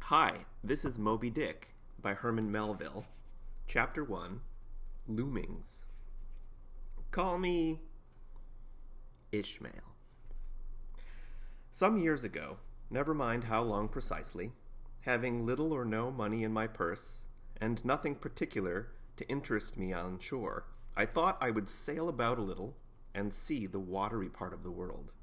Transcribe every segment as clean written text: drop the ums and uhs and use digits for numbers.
Hi, this is Moby Dick by Herman Melville. Chapter 1, Loomings. Call me Ishmael. Some years ago, never mind how long precisely, having little or no money in my purse, and nothing particular to interest me on shore, I thought I would sail about a little and see the watery part of the world.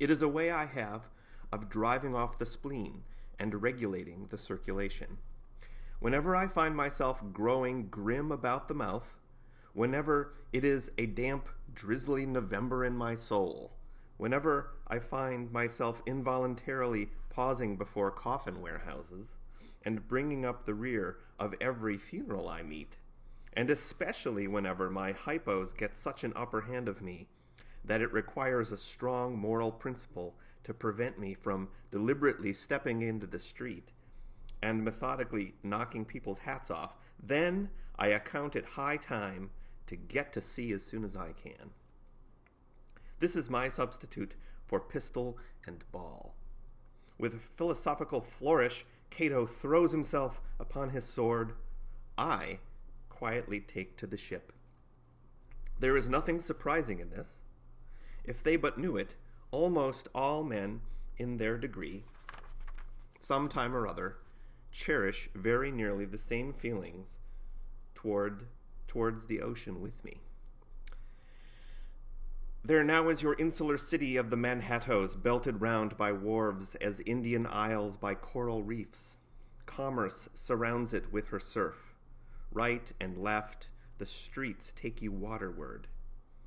It is a way I have of driving off the spleen and regulating the circulation. Whenever I find myself growing grim about the mouth, whenever it is a damp, drizzly November in my soul, whenever I find myself involuntarily pausing before coffin warehouses and bringing up the rear of every funeral I meet, and especially whenever my hypos get such an upper hand of me that it requires a strong moral principle to prevent me from deliberately stepping into the street and methodically knocking people's hats off, then I account it high time to get to sea as soon as I can. This is my substitute for pistol and ball. With a philosophical flourish, Cato throws himself upon his sword. I quietly take to the ship. There is nothing surprising in this. If they but knew it, almost all men in their degree, sometime or other, cherish very nearly the same feelings towards the ocean with me. There now is your insular city of the Manhattoes, belted round by wharves as Indian isles by coral reefs. Commerce surrounds it with her surf. Right and left, the streets take you waterward.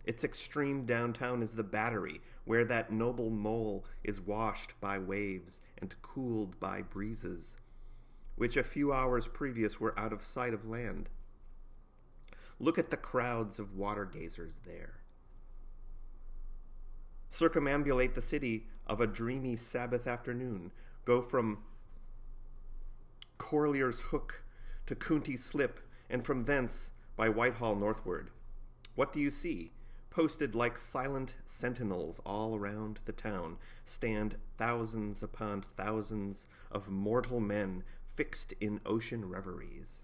Its extreme downtown is the Battery, where that noble mole is washed by waves and cooled by breezes, which a few hours previous were out of sight of land. Look at the crowds of water gazers there. Circumambulate the city of a dreamy Sabbath afternoon. Go from Corlier's Hook to County Slip, and from thence by Whitehall northward. What do you see? Posted like silent sentinels all around the town, stand thousands upon thousands of mortal men fixed in ocean reveries.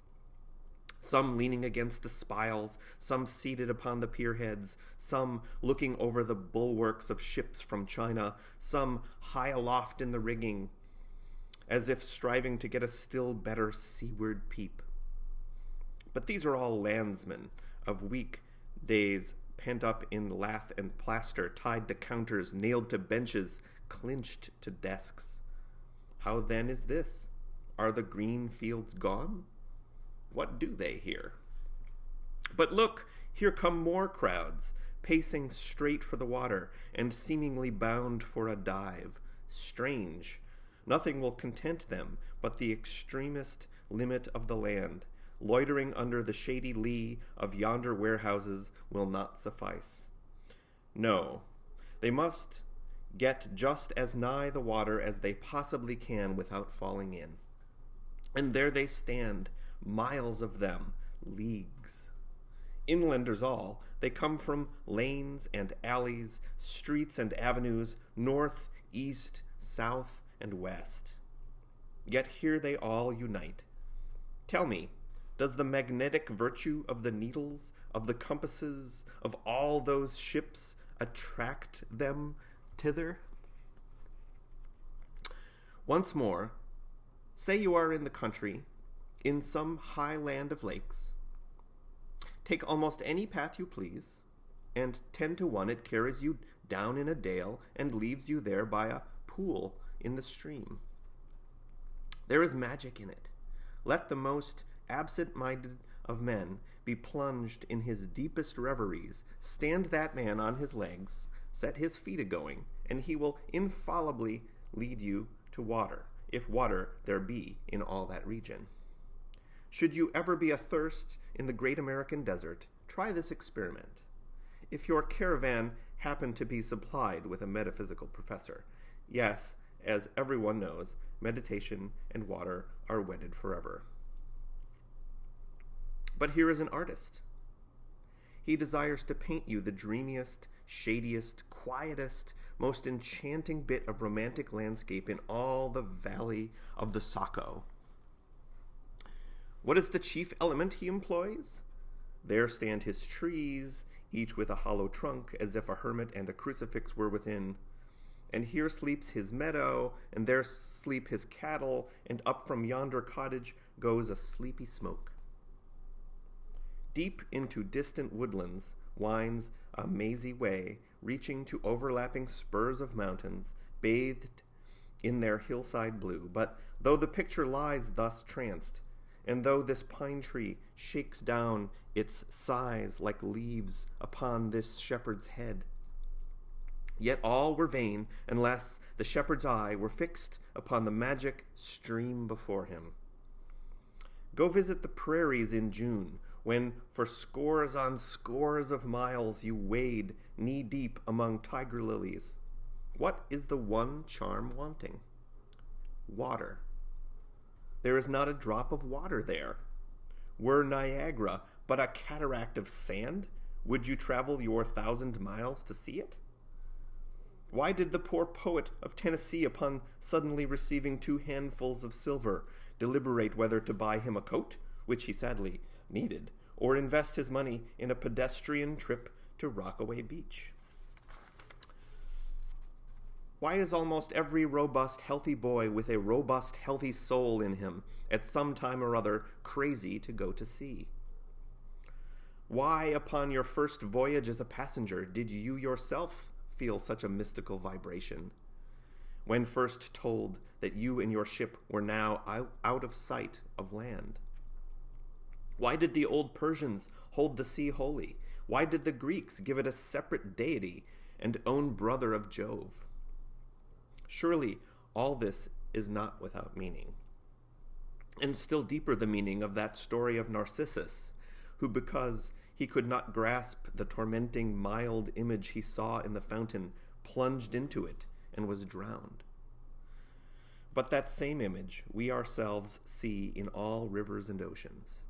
Some leaning against the spiles, some seated upon the pierheads, some looking over the bulwarks of ships from China, some high aloft in the rigging, as if striving to get a still better seaward peep. But these are all landsmen of weak days, pent up in lath and plaster, tied to counters, nailed to benches, clinched to desks. How then is this? Are the green fields gone? What do they here? But look, here come more crowds, pacing straight for the water, and seemingly bound for a dive. Strange. Nothing will content them but the extremest limit of the land. Loitering under the shady lee of yonder warehouses will not suffice. No, they must get just as nigh the water as they possibly can without falling in. And there they stand, miles of them, leagues. Inlanders all, they come from lanes and alleys, streets and avenues, north, east, south, and west. Yet here they all unite. Tell me, does the magnetic virtue of the needles, of the compasses, of all those ships attract them thither? Once more, say you are in the country, in some high land of lakes. Take almost any path you please, and 10 to 1 it carries you down in a dale and leaves you there by a pool in the stream. There is magic in it. Let the most absent-minded of men be plunged in his deepest reveries, stand that man on his legs, set his feet a-going, and he will infallibly lead you to water, if water there be in all that region. Should you ever be athirst in the great American desert, try this experiment. If your caravan happen to be supplied with a metaphysical professor. Yes, as everyone knows, meditation and water are wedded forever. But here is an artist. he desires to paint you the dreamiest, shadiest, quietest, most enchanting bit of romantic landscape in all the valley of the Saco. What is the chief element he employs? There stand his trees, each with a hollow trunk, as if a hermit and a crucifix were within. And here sleeps his meadow, and there sleep his cattle, and up from yonder cottage goes a sleepy smoke. Deep into distant woodlands winds a mazy way, reaching to overlapping spurs of mountains, bathed in their hillside blue. But though the picture lies thus tranced, and though this pine tree shakes down its sighs like leaves upon this shepherd's head, yet all were vain unless the shepherd's eye were fixed upon the magic stream before him. Go visit the prairies in June, when for scores on scores of miles you wade knee-deep among tiger lilies. What is the one charm wanting? Water. There is not a drop of water there. Were Niagara but a cataract of sand, would you travel your 1,000 miles to see it? Why did the poor poet of Tennessee, upon suddenly receiving 2 handfuls of silver, deliberate whether to buy him a coat, which he sadly needed, or invest his money in a pedestrian trip to Rockaway Beach? Why is almost every robust, healthy boy with a robust, healthy soul in him at some time or other crazy to go to sea? Why, upon your first voyage as a passenger, did you yourself feel such a mystical vibration? When first told that you and your ship were now out of sight of land? Why did the old Persians hold the sea holy? Why did the Greeks give it a separate deity and own brother of Jove? Surely all this is not without meaning. And still deeper the meaning of that story of Narcissus, who, because he could not grasp the tormenting mild image he saw in the fountain, plunged into it and was drowned. But that same image we ourselves see in all rivers and oceans.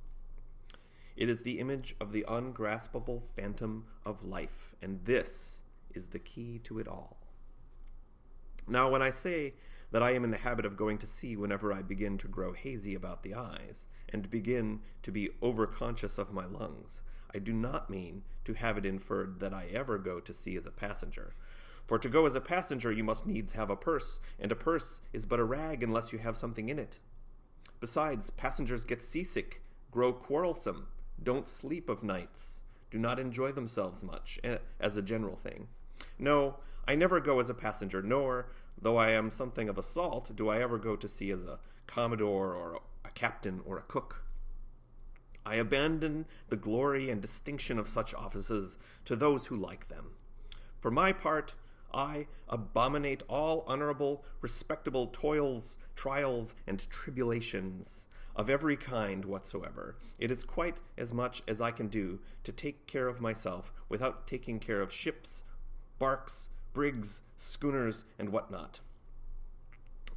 It is the image of the ungraspable phantom of life, and this is the key to it all. Now, when I say that I am in the habit of going to sea whenever I begin to grow hazy about the eyes, and begin to be overconscious of my lungs, I do not mean to have it inferred that I ever go to sea as a passenger. For to go as a passenger you must needs have a purse, and a purse is but a rag unless you have something in it. Besides, passengers get seasick, grow quarrelsome, don't sleep of nights, do not enjoy themselves much, as a general thing. No, I never go as a passenger, nor, though I am something of a salt, do I ever go to sea as a commodore or a captain or a cook. I abandon the glory and distinction of such offices to those who like them. For my part, I abominate all honorable, respectable toils, trials, and tribulations of every kind whatsoever. It is quite as much as I can do to take care of myself without taking care of ships, barks, brigs, schooners, and what not.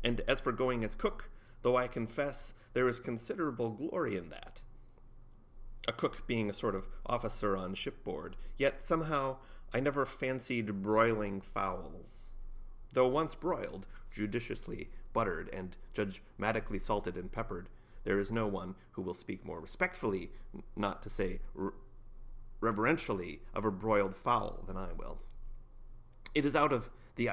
And as for going as cook, though I confess there is considerable glory in that, a cook being a sort of officer on shipboard, yet somehow I never fancied broiling fowls. Though once broiled, judiciously buttered, and judgmatically salted and peppered, there is no one who will speak more respectfully, not to say reverentially, of a broiled fowl than I will. It is out of the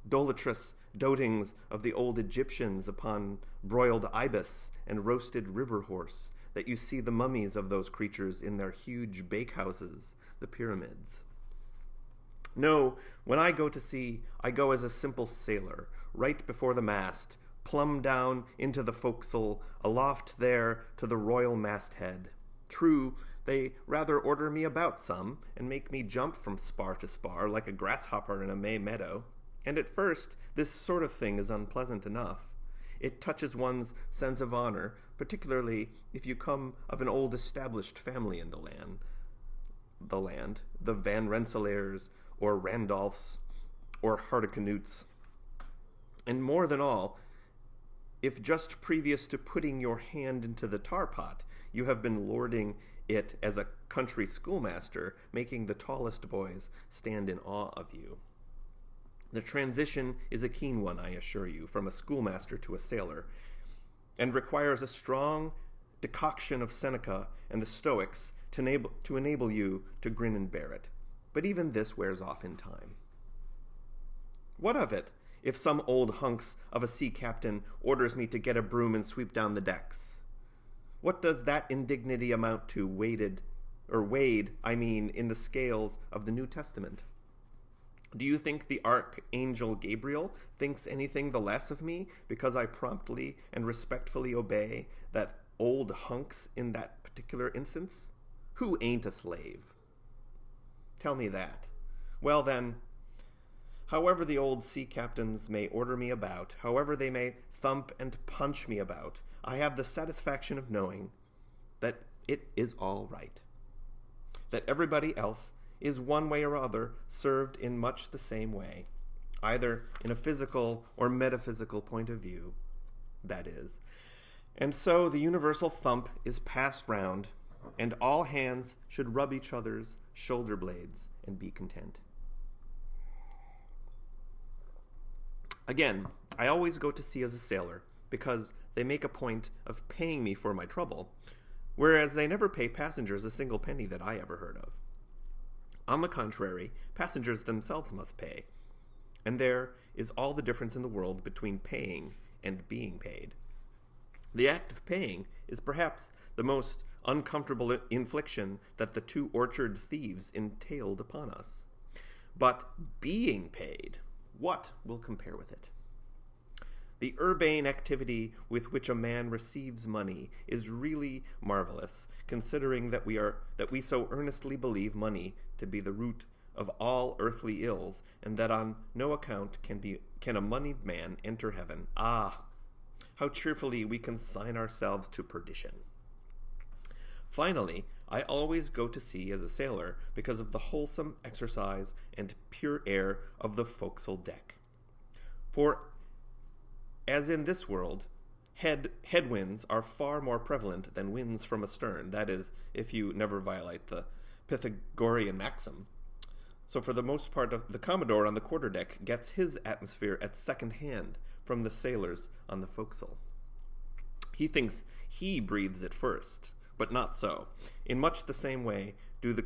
idolatrous dotings of the old Egyptians upon broiled ibis and roasted river horse that you see the mummies of those creatures in their huge bakehouses, the pyramids. No, when I go to sea, I go as a simple sailor, right before the mast, plumb down into the forecastle, aloft there to the royal masthead. True, they rather order me about some, and make me jump from spar to spar like a grasshopper in a May meadow. And at first, this sort of thing is unpleasant enough. It touches one's sense of honor, particularly if you come of an old established family in the land, the Van Rensselaers, or Randolphs, or Hardicanutes. And more than all, if just previous to putting your hand into the tar pot, you have been lording it as a country schoolmaster, making the tallest boys stand in awe of you. The transition is a keen one, I assure you, from a schoolmaster to a sailor, and requires a strong decoction of Seneca and the Stoics to enable you to grin and bear it. But even this wears off in time. What of it if some old hunks of a sea captain orders me to get a broom and sweep down the decks? What does that indignity amount to weighed, in the scales of the New Testament? Do you think the Archangel Gabriel thinks anything the less of me because I promptly and respectfully obey that old hunks in that particular instance? Who ain't a slave? Tell me that. Well then, however the old sea captains may order me about, however they may thump and punch me about, I have the satisfaction of knowing that it is all right. That everybody else is one way or other served in much the same way, either in a physical or metaphysical point of view, that is. And so the universal thump is passed round, and all hands should rub each other's shoulder blades and be content. Again, I always go to sea as a sailor because they make a point of paying me for my trouble, whereas they never pay passengers a single penny that I ever heard of. On the contrary, passengers themselves must pay, and there is all the difference in the world between paying and being paid. The act of paying is perhaps the most uncomfortable infliction that the two orchard thieves entailed upon us. But being paid, what will compare with it? The urbane activity with which a man receives money is really marvelous, considering that we so earnestly believe money to be the root of all earthly ills, and that on no account can a moneyed man enter heaven. Ah, how cheerfully we consign ourselves to perdition. Finally, I always go to sea as a sailor because of the wholesome exercise and pure air of the forecastle deck. For as in this world, headwinds are far more prevalent than winds from astern, that is, if you never violate the Pythagorean maxim. So for the most part, the Commodore on the quarterdeck gets his atmosphere at second hand from the sailors on the forecastle. He thinks he breathes it first, but not so. In much the same way do the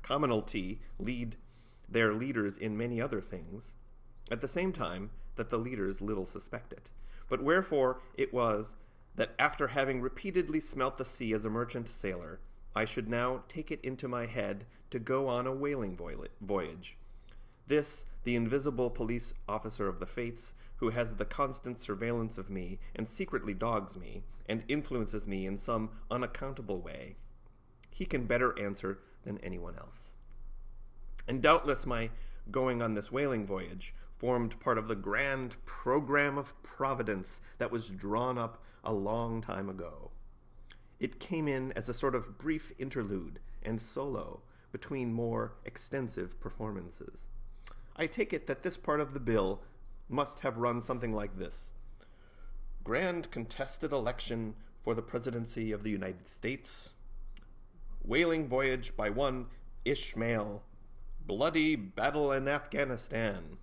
commonalty lead their leaders in many other things, at the same time that the leaders little suspect it. But wherefore it was that after having repeatedly smelt the sea as a merchant sailor, I should now take it into my head to go on a whaling voyage. This, the invisible police officer of the fates, who has the constant surveillance of me, and secretly dogs me, and influences me in some unaccountable way, he can better answer than anyone else. And doubtless my going on this whaling voyage formed part of the grand program of Providence that was drawn up a long time ago. It came in as a sort of brief interlude and solo between more extensive performances. I take it that this part of the bill must have run something like this. Grand contested election for the presidency of the United States. Whaling voyage by one Ishmael. Bloody battle in Afghanistan.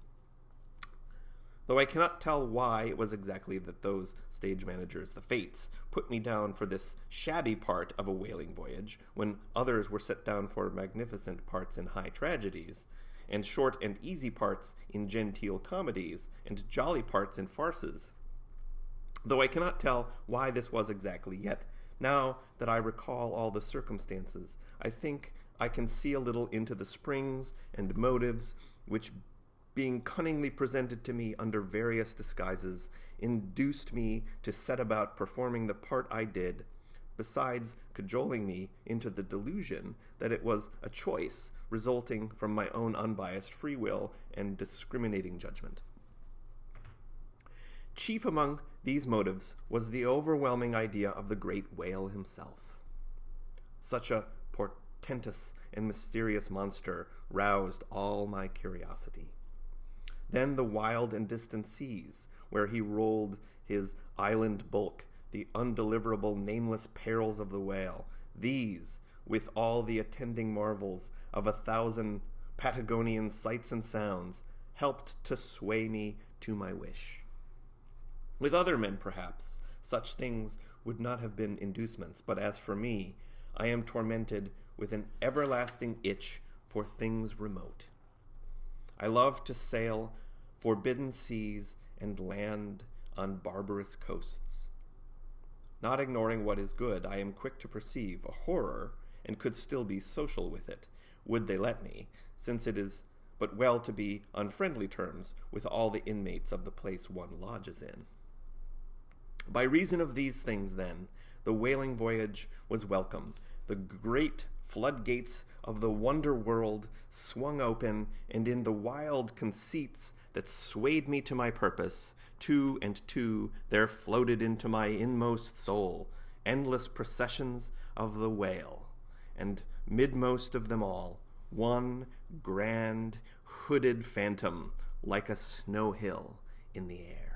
Though I cannot tell why it was exactly that those stage managers, the Fates, put me down for this shabby part of a whaling voyage, when others were set down for magnificent parts in high tragedies, and short and easy parts in genteel comedies, and jolly parts in farces. Though I cannot tell why this was exactly, yet now that I recall all the circumstances, I think I can see a little into the springs and motives which, being cunningly presented to me under various disguises, induced me to set about performing the part I did, besides cajoling me into the delusion that it was a choice resulting from my own unbiased free will and discriminating judgment. Chief among these motives was the overwhelming idea of the great whale himself. Such a portentous and mysterious monster roused all my curiosity. Then the wild and distant seas, where he rolled his island bulk, the undeliverable nameless perils of the whale, these with all the attending marvels of 1,000 Patagonian sights and sounds, helped to sway me to my wish. With other men, perhaps, such things would not have been inducements, but as for me, I am tormented with an everlasting itch for things remote. I love to sail forbidden seas and land on barbarous coasts. Not ignoring what is good, I am quick to perceive a horror, and could still be social with it, would they let me, since it is but well to be on friendly terms with all the inmates of the place one lodges in. By reason of these things, then, the whaling voyage was welcome. The great floodgates of the wonder world swung open, and in the wild conceits that swayed me to my purpose, two and two there floated into my inmost soul endless processions of the whale, and midmost of them all, one grand hooded phantom like a snow hill in the air.